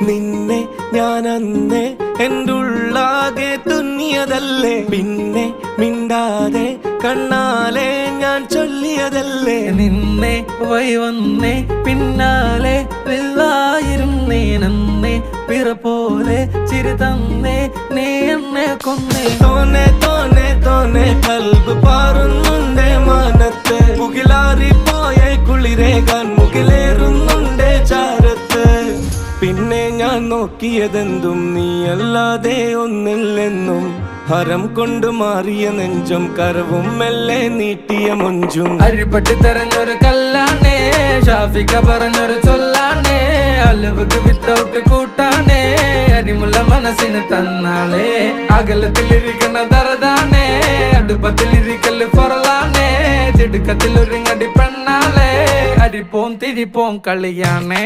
നിന്നെ ഞാൻ അന്നേ എൻ്റെ ഉള്ളാകെ തുന്നിയതല്ലേ, പിന്നെ മിണ്ടാതെ കണ്ണാലെ ഞാൻ ചൊല്ലിയതല്ലേ. നിന്നെ വന്നേ പിന്നാലെ വെള്ളായിരുന്നേ നന്നേ പിറ പോലെ ചിരി തന്നേ നീ എന്നെ കൊന്നേ. തോനെ തോനെ തോനെ കൽബ് പാറുന്നുണ്ടേ മാനത്ത്, മുകിലാറിപ്പോയ കുളിരേകാൻ മുകിലേറുന്നുണ്ടേ ചാരത്ത്. പിന്നെ ഞാൻ നോക്കിയതെന്തും നീയല്ലാതെ ഒന്നില്ലെന്നും, ഹരം കൊണ്ട് മാറിയ നെഞ്ചും കരവും മെല്ലെ നീട്ടിയ മൊഞ്ചും. അരിപ്പട്ടി തെരഞ്ഞൊരു കല്ലാണേ, ഷാഫിക്ക പറഞ്ഞൊരു ചൊല്ലാണേ, അലവുക്ക് വിത്തൗട്ട് കൂട്ടാണേ, അരിമുള്ള മനസ്സിന് തന്നാളേ. അകലത്തിലിരിക്കണ ദറദാണേ, അടുപ്പത്തിലിരിക്കല് പൊറലാണേ, ചെടുക്കത്തിലൊരുങ്ങടി പെണ്ണാളേ, അരിപ്പോം തിരിപ്പോം കളിയാണേ.